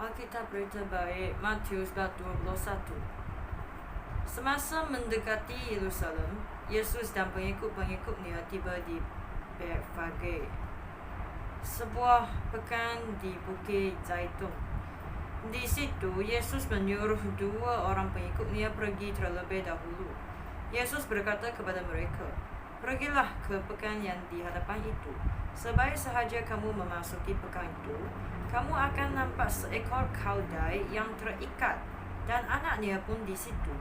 Alkitab Berita Baik Matius bab 21. Semasa mendekati Yerusalem, Yesus dan pengikut-pengikutnya tiba di Betfage, sebuah pekan di Bukit Zaitun. Di situ, Yesus menyuruh dua orang pengikutnya pergi terlebih dahulu. Yesus berkata kepada mereka, "Pergilah ke pekan yang di hadapan itu. Sebaik sahaja kamu memasuki pekan itu, kamu akan nampak seekor keldai yang terikat dan anaknya pun di situ.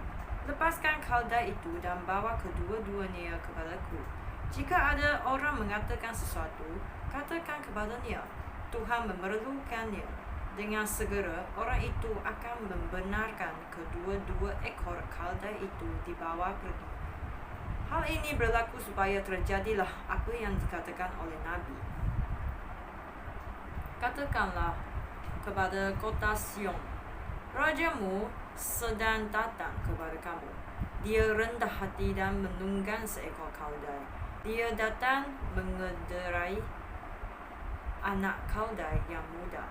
Lepaskan keldai itu dan bawa kedua-duanya kepadaku. Jika ada orang mengatakan sesuatu, katakan kepadanya, Tuhan memerlukannya. Dengan segera, orang itu akan membenarkan kedua-dua ekor keldai itu dibawa pergi. Hal ini berlaku supaya terjadilah apa yang dikatakan oleh Nabi. Katakanlah kepada kota Sion, Rajamu sedang datang kepada kamu. Dia rendah hati dan menunggang seekor keldai. Dia datang mengendarai anak keldai yang muda."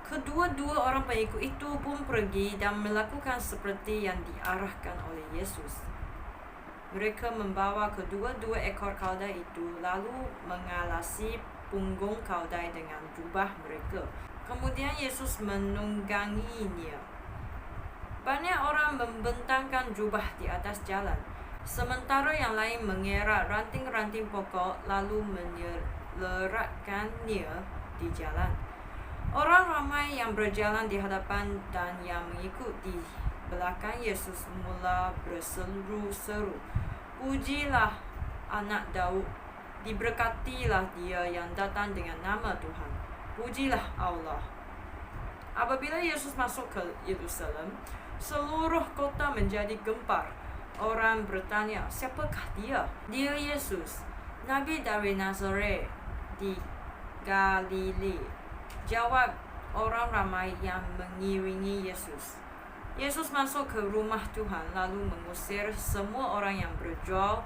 Kedua-dua orang pengikut itu pun pergi dan melakukan seperti yang diarahkan oleh Yesus. Mereka membawa kedua-dua ekor keldai itu lalu mengalasi punggung keldai dengan jubah mereka. Kemudian Yesus menungganginya. Banyak orang membentangkan jubah di atas jalan, sementara yang lain mengerat ranting-ranting pokok lalu menyelerakkannya di jalan. Orang ramai yang berjalan di hadapan dan yang mengikut di belakang Yesus mula berseru-seru, "Pujilah anak Daud, diberkatilah dia yang datang dengan nama Tuhan. Pujilah Allah." Apabila Yesus masuk ke Yerusalem, seluruh kota menjadi gempar. Orang bertanya, "Siapakah dia?" "Dia Yesus, Nabi dari Nazaret di Galilea," jawab orang ramai yang mengiringi Yesus. Yesus masuk ke rumah Tuhan lalu mengusir semua orang yang berjual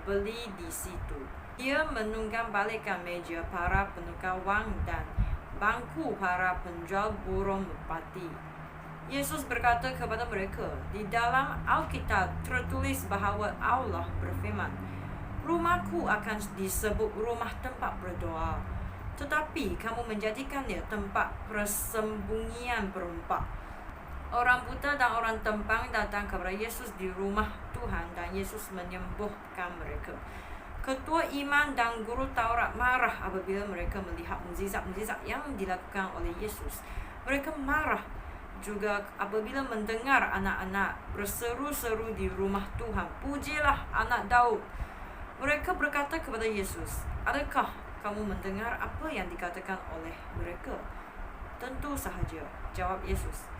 beli di situ. Dia menunggang balikkan meja para penukar wang dan bangku para penjual burung merpati. Yesus berkata kepada mereka, "Di dalam Alkitab tertulis bahawa Allah berfirman, 'Rumahku akan disebut rumah tempat berdoa,' tetapi kamu menjadikannya tempat persembunyian perompak." Orang buta dan orang tembang datang kepada Yesus di rumah Tuhan dan Yesus menyembuhkan mereka. Ketua iman dan guru Taurat marah apabila mereka melihat mukjizat-mukjizat yang dilakukan oleh Yesus. Mereka marah juga apabila mendengar anak-anak berseru-seru di rumah Tuhan, "Pujilah anak Daud." Mereka berkata kepada Yesus, "Adakah kamu mendengar apa yang dikatakan oleh mereka?" "Tentu sahaja," jawab Yesus.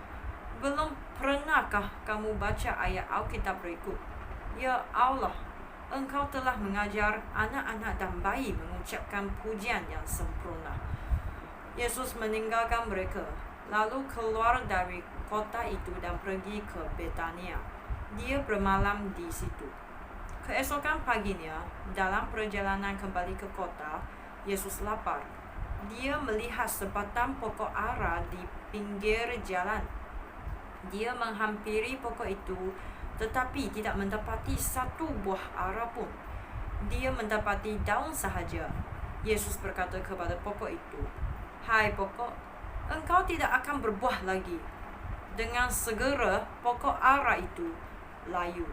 "Belum pernahkah kamu baca ayat Alkitab berikut, 'Ya Allah, Engkau telah mengajar anak-anak dan bayi mengucapkan pujian yang sempurna.'" Yesus meninggalkan mereka, lalu keluar dari kota itu dan pergi ke Betania. Dia bermalam di situ. Keesokan paginya, dalam perjalanan kembali ke kota, Yesus lapar. Dia melihat sebatang pokok ara di pinggir jalan. Dia menghampiri pokok itu, tetapi tidak mendapati satu buah ara pun. Dia mendapati daun sahaja. Yesus berkata kepada pokok itu, "Hai pokok, engkau tidak akan berbuah lagi." Dengan segera pokok ara itu layu.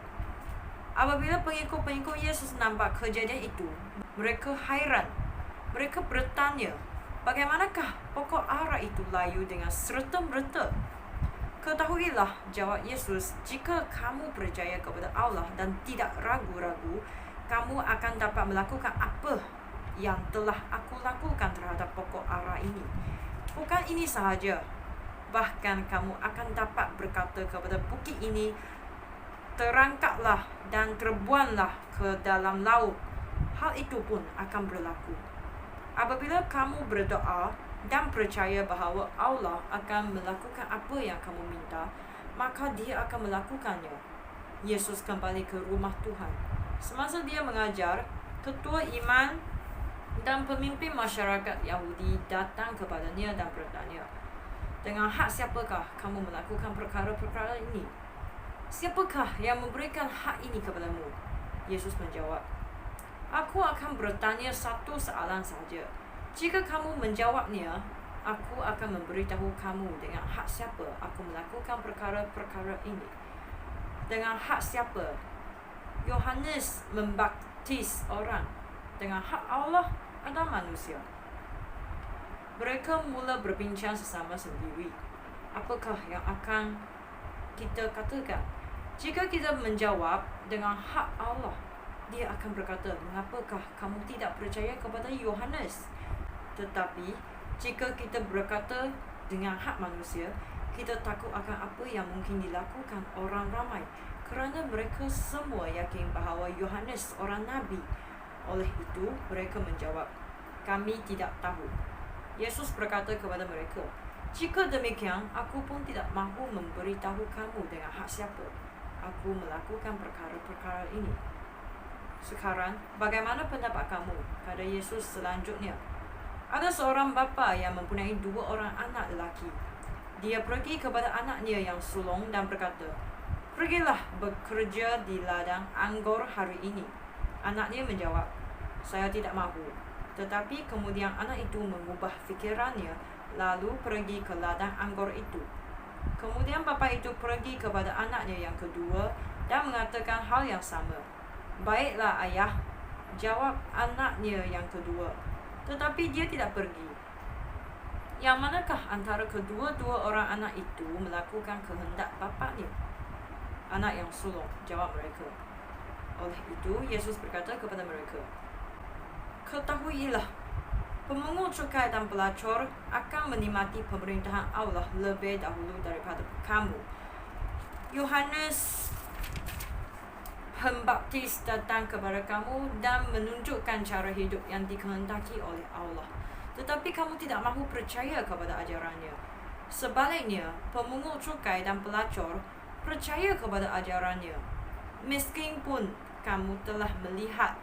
Apabila pengikut-pengikut Yesus nampak kejadian itu, mereka hairan. Mereka bertanya, "Bagaimanakah pokok ara itu layu dengan serta-merta?" "Ketahuilah," jawab Yesus, "jika kamu percaya kepada Allah dan tidak ragu-ragu, kamu akan dapat melakukan apa yang telah aku lakukan terhadap pokok ara ini. Bukan ini sahaja, bahkan kamu akan dapat berkata kepada bukit ini, 'Terangkatlah dan terbuanglah ke dalam laut.' Hal itu pun akan berlaku. Apabila kamu berdoa dan percaya bahawa Allah akan melakukan apa yang kamu minta, maka Dia akan melakukannya." Yesus kembali ke rumah Tuhan. Semasa dia mengajar, ketua iman dan pemimpin masyarakat Yahudi datang kepadanya dan bertanya, Dengan hak siapakah kamu melakukan perkara-perkara ini? Siapakah yang memberikan hak ini kepadamu? Yesus menjawab, Aku akan bertanya satu soalan saja. Jika kamu menjawabnya, aku akan memberitahu kamu dengan hak siapa aku melakukan perkara-perkara ini. Dengan hak siapa? Yohanes membaptis orang. Dengan hak Allah atau manusia? Mereka mula berbincang sesama sendiri. Apakah yang akan kita katakan? Jika kita menjawab dengan hak Allah, dia akan berkata, mengapakah kamu tidak percaya kepada Yohanes? Tetapi, jika kita berkata dengan hak manusia, kita takut akan apa yang mungkin dilakukan orang ramai, kerana mereka semua yakin bahawa Yohanes orang Nabi. Oleh itu, mereka menjawab, kami tidak tahu. Yesus berkata kepada mereka, jika demikian, aku pun tidak mahu memberitahu kamu dengan hak siapa aku melakukan perkara-perkara ini. Sekarang, bagaimana pendapat kamu? Kata Yesus selanjutnya. Ada seorang bapa yang mempunyai 2 orang anak lelaki. Dia pergi kepada anaknya yang sulung dan berkata, pergilah bekerja di ladang anggur hari ini. Anaknya menjawab, saya tidak mahu. Tetapi kemudian anak itu mengubah fikirannya, lalu pergi ke ladang anggur itu. Kemudian bapa itu pergi kepada anaknya yang kedua dan mengatakan hal yang sama. Baiklah ayah, jawab anaknya yang kedua. Tetapi dia tidak pergi. Yang manakah antara kedua-dua orang anak itu melakukan kehendak bapanya? Anak yang sulung, jawab mereka. Oleh itu, Yesus berkata kepada mereka, ketahuilah, pemungut cukai dan pelacur akan menikmati pemerintahan Allah lebih dahulu daripada kamu. Yohanes Pembaptis datang kepada kamu dan menunjukkan cara hidup yang dikehendaki oleh Allah. Tetapi kamu tidak mahu percaya kepada ajarannya. Sebaliknya, pemungut cukai dan pelacur percaya kepada ajarannya. Meskipun kamu telah melihat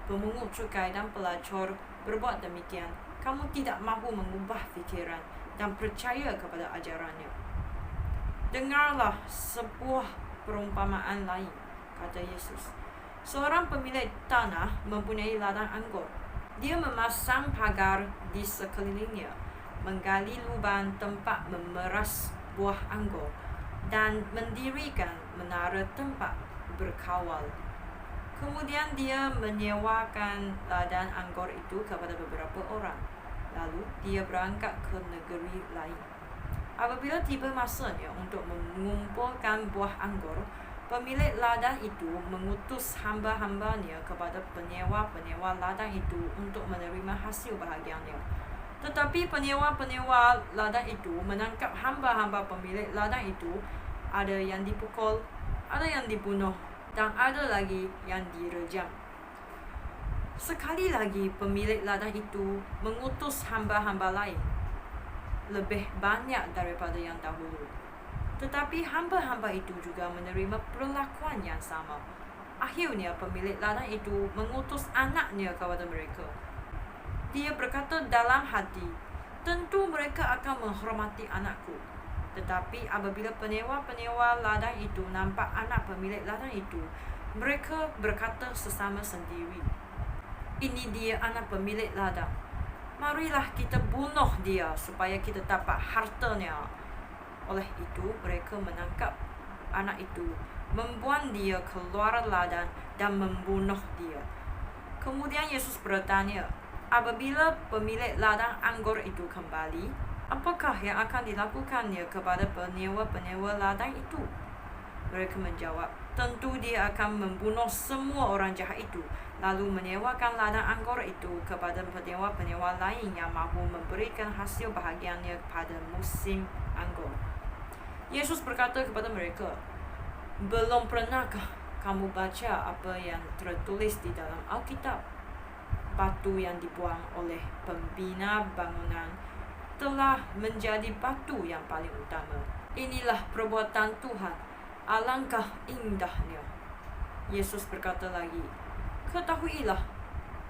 pemungut cukai dan pelacur berbuat demikian, kamu tidak mahu mengubah fikiran dan percaya kepada ajarannya. Dengarlah sebuah perumpamaan lain, kata Yesus. Seorang pemilik tanah mempunyai ladang anggur. Dia memasang pagar di sekelilingnya, menggali lubang tempat memeras buah anggur, dan mendirikan menara tempat berkawal. Kemudian dia menyewakan ladang anggur itu kepada beberapa orang. Lalu dia berangkat ke negeri lain. Apabila tiba masanya untuk mengumpulkan buah anggur, pemilik ladang itu mengutus hamba-hambanya kepada penyewa-penyewa ladang itu untuk menerima hasil bahagiannya. Tetapi penyewa-penyewa ladang itu menangkap hamba-hamba pemilik ladang itu. Ada yang dipukul, ada yang dibunuh, dan ada lagi yang direjam. Sekali lagi pemilik ladang itu mengutus hamba-hamba lain, lebih banyak daripada yang dahulu. Tetapi hamba-hamba itu juga menerima perlakuan yang sama. Akhirnya pemilik ladang itu mengutus anaknya kepada mereka. Dia berkata dalam hati, tentu mereka akan menghormati anakku. Tetapi apabila penyewa-penyewa ladang itu nampak anak pemilik ladang itu, mereka berkata sesama sendiri, ini dia anak pemilik ladang. Marilah kita bunuh dia supaya kita dapat hartanya. Oleh itu, mereka menangkap anak itu, membuang dia keluar ladang dan membunuh dia. Kemudian Yesus bertanya, apabila pemilik ladang anggur itu kembali, apakah yang akan dilakukannya kepada penyewa-penyewa ladang itu? Mereka menjawab, tentu dia akan membunuh semua orang jahat itu, lalu menyewakan ladang anggur itu kepada penyewa-penyewa lain yang mahu memberikan hasil bahagiannya pada musim anggur. Yesus berkata kepada mereka, belum pernahkah kamu baca apa yang tertulis di dalam Alkitab? Batu yang dibuang oleh pembina bangunan telah menjadi batu yang paling utama. Inilah perbuatan Tuhan, alangkah indahnya. Yesus berkata lagi, ketahuilah,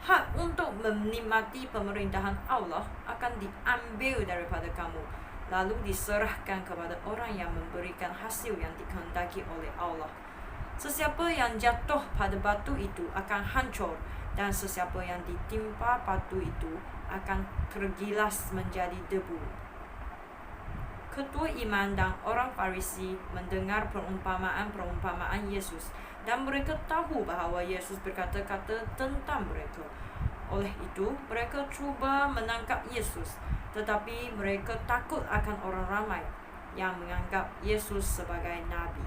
hak untuk menikmati pemerintahan Allah akan diambil daripada kamu lalu diserahkan kepada orang yang memberikan hasil yang dikehendaki oleh Allah. Sesiapa yang jatuh pada batu itu akan hancur, dan sesiapa yang ditimpa batu itu akan tergilas menjadi debu. Ketua iman dan orang Farisi mendengar perumpamaan Yesus, dan mereka tahu bahawa Yesus berkata-kata tentang mereka. Oleh itu, mereka cuba menangkap Yesus, tetapi mereka takut akan orang ramai yang menganggap Yesus sebagai nabi.